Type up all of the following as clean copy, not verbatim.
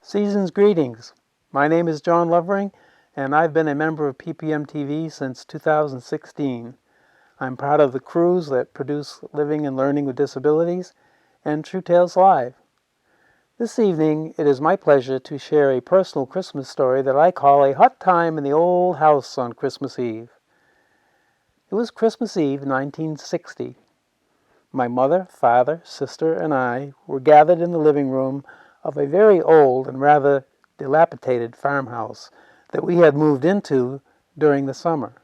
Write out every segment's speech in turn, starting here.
Season's greetings. My name is John Lovering, and I've been a member of PPM TV since 2016. I'm proud of the crews that produce Living and Learning with Disabilities and True Tales Live. This evening, it is my pleasure to share a personal Christmas story that I call A Hot Time in the Old House on Christmas Eve. It was Christmas Eve, 1960. My mother, father, sister, and I were gathered in the living room of a very old and rather dilapidated farmhouse that we had moved into during the summer.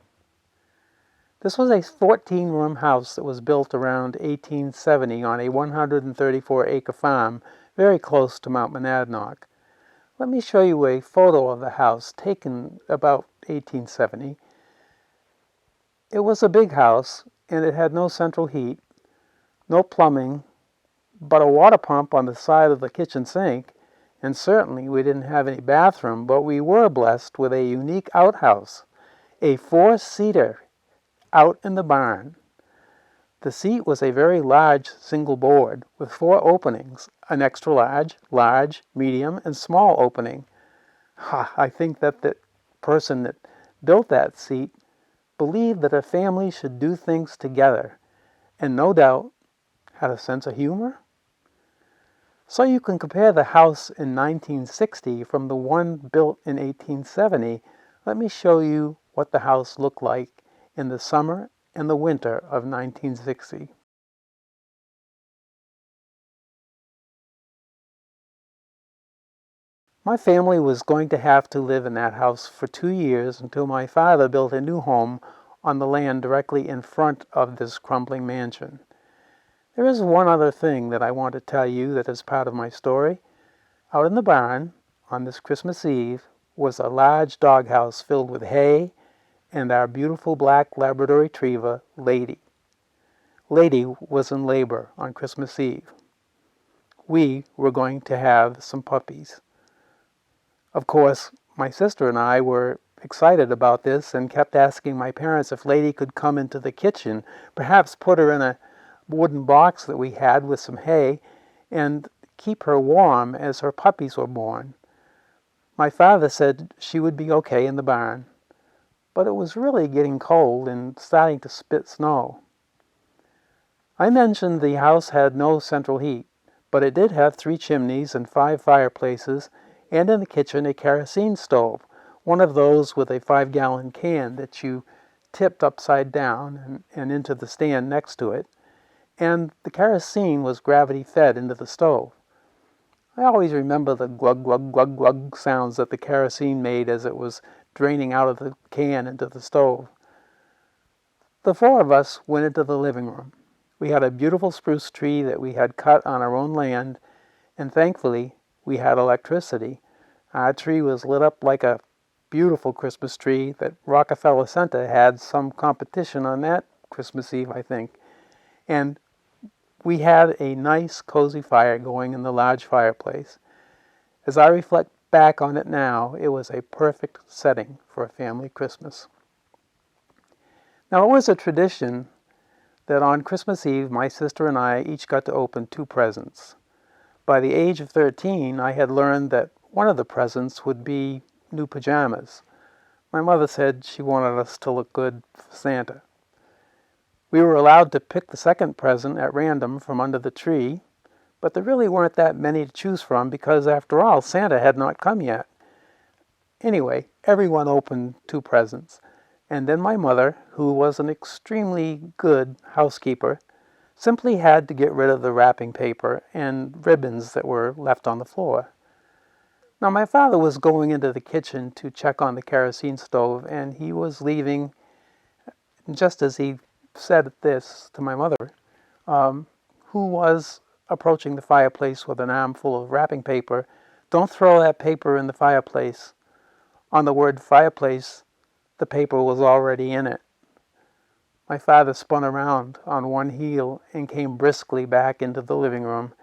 This was a 14-room house that was built around 1870 on a 134-acre farm very close to Mount Monadnock. Let me show you a photo of the house taken about 1870. It was a big house, and it had no central heat, no plumbing, but a water pump on the side of the kitchen sink, and certainly we didn't have any bathroom, but we were blessed with a unique outhouse, a 4-seater out in the barn. The seat was a very large single board with 4 openings, an extra large, large, medium, and small opening. I think that the person that built that seat believed that a family should do things together, and no doubt had a sense of humor. So you can compare the house in 1960 from the one built in 1870. Let me show you what the house looked like in the summer and the winter of 1960. My family was going to have to live in that house for 2 years until my father built a new home on the land directly in front of this crumbling mansion. There is one other thing that I want to tell you that is part of my story. Out in the barn, on this Christmas Eve, was a large doghouse filled with hay and our beautiful black Labrador Retriever, Lady. Lady was in labor on Christmas Eve. We were going to have some puppies. Of course, my sister and I were excited about this and kept asking my parents if Lady could come into the kitchen, perhaps put her in a wooden box that we had with some hay, and keep her warm as her puppies were born. My father said she would be okay in the barn, but it was really getting cold and starting to spit snow. I mentioned the house had no central heat, but it did have 3 chimneys and 5 fireplaces, and in the kitchen a kerosene stove, one of those with a 5-gallon can that you tipped upside down and into the stand next to it, and the kerosene was gravity-fed into the stove. I always remember the glug, glug, glug, glug sounds that the kerosene made as it was draining out of the can into the stove. The 4 of us went into the living room. We had a beautiful spruce tree that we had cut on our own land, and thankfully we had electricity. Our tree was lit up like a beautiful Christmas tree that Rockefeller Center had some competition on that Christmas Eve, I think. And we had a nice, cozy fire going in the large fireplace. As I reflect back on it now, it was a perfect setting for a family Christmas. Now, it was a tradition that on Christmas Eve, my sister and I each got to open 2 presents. By the age of 13, I had learned that one of the presents would be new pajamas. My mother said she wanted us to look good for Santa. We were allowed to pick the second present at random from under the tree, but there really weren't that many to choose from because, after all, Santa had not come yet. Anyway, everyone opened 2 presents, and then my mother, who was an extremely good housekeeper, simply had to get rid of the wrapping paper and ribbons that were left on the floor. Now, my father was going into the kitchen to check on the kerosene stove, and he was leaving just as he said this to my mother, who was approaching the fireplace with an armful of wrapping paper. "Don't throw that paper in the fireplace." On the word fireplace, the paper was already in it. My father spun around on one heel and came briskly back into the living room.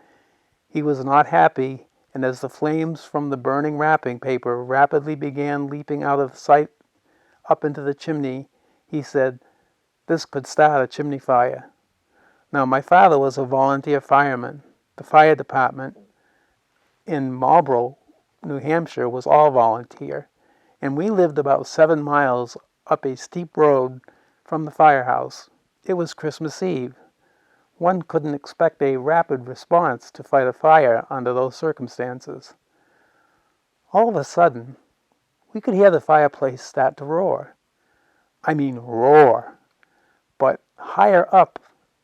He was not happy, and as the flames from the burning wrapping paper rapidly began leaping out of sight up into the chimney, he said, "This could start a chimney fire." Now, my father was a volunteer fireman. The fire department in Marlborough New Hampshire was all volunteer, and we lived about 7 miles up a steep road from the firehouse. It was Christmas Eve. One couldn't expect a rapid response to fight a fire under those circumstances. All of a sudden, we could hear the fireplace start to roar. I mean roar, but higher up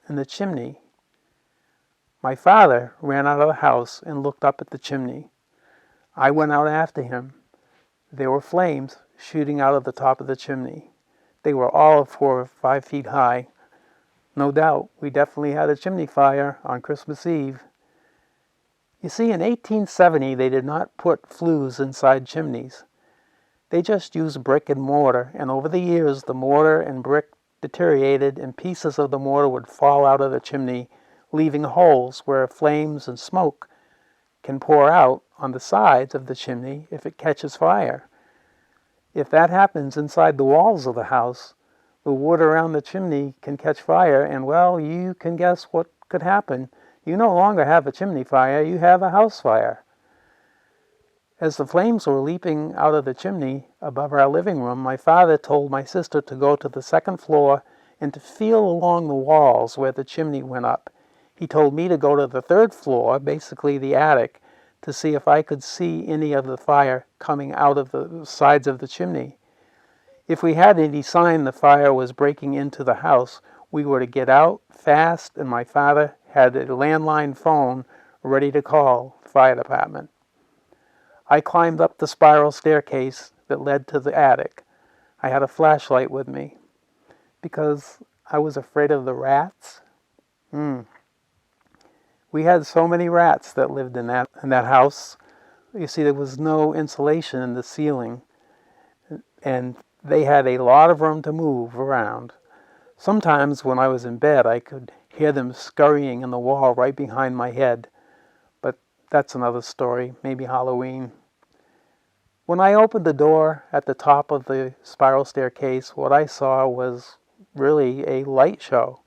in the chimney. My father ran out of the house and looked up at the chimney. I went out after him. There were flames shooting out of the top of the chimney. They were all 4 or 5 feet high. No doubt, we definitely had a chimney fire on Christmas Eve. You see, in 1870, they did not put flues inside chimneys. They just used brick and mortar, and over the years, the mortar and brick deteriorated, and pieces of the mortar would fall out of the chimney, leaving holes where flames and smoke can pour out on the sides of the chimney if it catches fire. If that happens inside the walls of the house, the wood around the chimney can catch fire, and well, you can guess what could happen. You no longer have a chimney fire, you have a house fire. As the flames were leaping out of the chimney above our living room, my father told my sister to go to the second floor and to feel along the walls where the chimney went up. He told me to go to the third floor, basically the attic, to see if I could see any of the fire coming out of the sides of the chimney. If we had any sign the fire was breaking into the house, we were to get out fast, and my father had a landline phone ready to call the fire department. I climbed up the spiral staircase that led to the attic. I had a flashlight with me because I was afraid of the rats. We had so many rats that lived in that house. You see, there was no insulation in the ceiling, and they had a lot of room to move around. Sometimes when I was in bed, I could hear them scurrying in the wall right behind my head. But that's another story, maybe Halloween. When I opened the door at the top of the spiral staircase, what I saw was really a light show.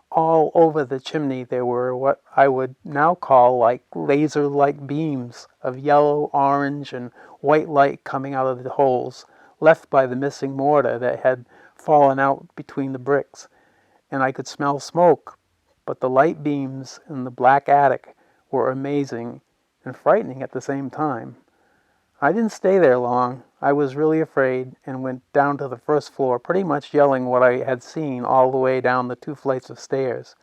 All over the chimney there were what I would now call like laser-like beams of yellow, orange, and white light coming out of the holes left by the missing mortar that had fallen out between the bricks. And I could smell smoke, but the light beams in the black attic were amazing and frightening at the same time. I didn't stay there long. I was really afraid and went down to the first floor, pretty much yelling what I had seen all the way down the 2 flights of stairs.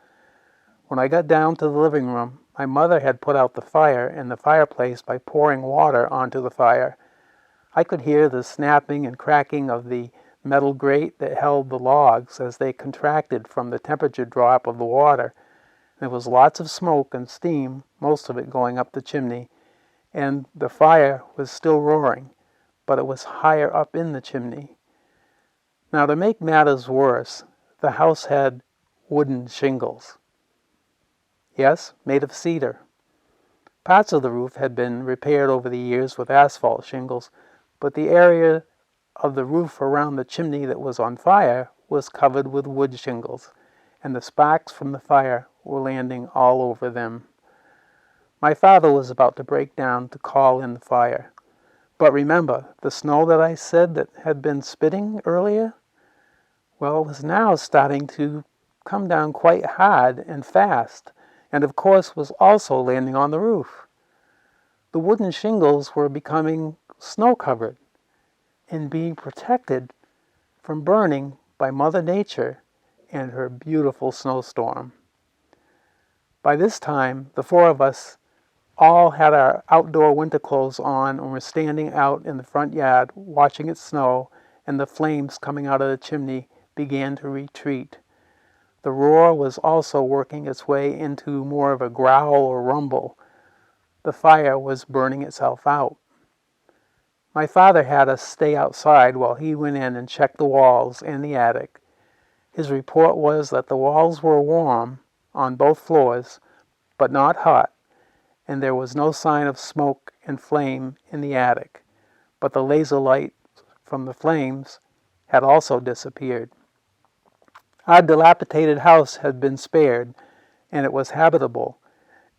When I got down to the living room, my mother had put out the fire in the fireplace by pouring water onto the fire. I could hear the snapping and cracking of the metal grate that held the logs as they contracted from the temperature drop of the water. There was lots of smoke and steam, most of it going up the chimney, and the fire was still roaring, but it was higher up in the chimney. Now, to make matters worse, the house had wooden shingles. Yes, made of cedar. Parts of the roof had been repaired over the years with asphalt shingles, but the area of the roof around the chimney that was on fire was covered with wood shingles, and the sparks from the fire were landing all over them. My father was about to break down to call in the fire. But remember, the snow that I said that had been spitting earlier? Well, it was now starting to come down quite hard and fast, and of course was also landing on the roof. The wooden shingles were becoming snow-covered and being protected from burning by Mother Nature and her beautiful snowstorm. By this time, the 4 of us all had our outdoor winter clothes on and were standing out in the front yard watching it snow, and the flames coming out of the chimney began to retreat. The roar was also working its way into more of a growl or rumble. The fire was burning itself out. My father had us stay outside while he went in and checked the walls and the attic. His report was that the walls were warm on both floors, but not hot, and there was no sign of smoke and flame in the attic, but the laser light from the flames had also disappeared. Our dilapidated house had been spared, and it was habitable,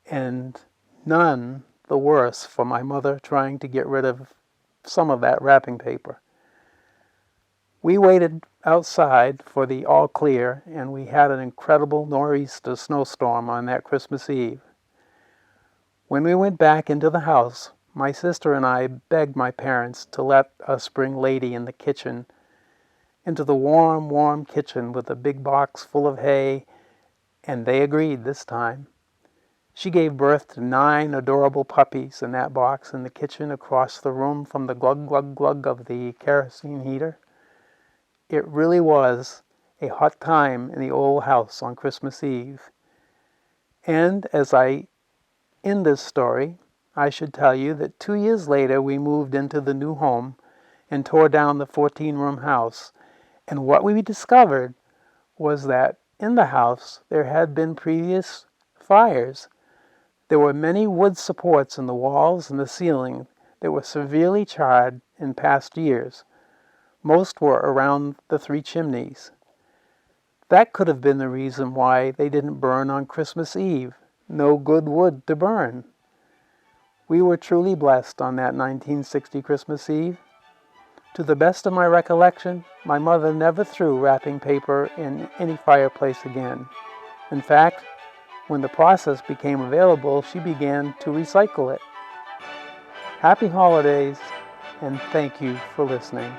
and none the worse for my mother trying to get rid of some of that wrapping paper. We waited outside for the all clear, and we had an incredible nor'easter snowstorm on that Christmas Eve. When we went back into the house, my sister and I begged my parents to let us bring Lady in the kitchen, into the warm, warm kitchen with a big box full of hay, and they agreed this time. She gave birth to 9 adorable puppies in that box in the kitchen across the room from the glug, glug, glug of the kerosene heater. It really was a hot time in the old house on Christmas Eve. And as I end this story, I should tell you that 2 years later we moved into the new home and tore down the 14-room house. And what we discovered was that in the house there had been previous fires. There were many wood supports in the walls and the ceiling that were severely charred in past years. Most were around the 3 chimneys. That could have been the reason why they didn't burn on Christmas Eve. No good wood to burn. We were truly blessed on that 1960 Christmas Eve. To the best of my recollection, my mother never threw wrapping paper in any fireplace again. In fact, when the process became available, she began to recycle it. Happy holidays, and thank you for listening.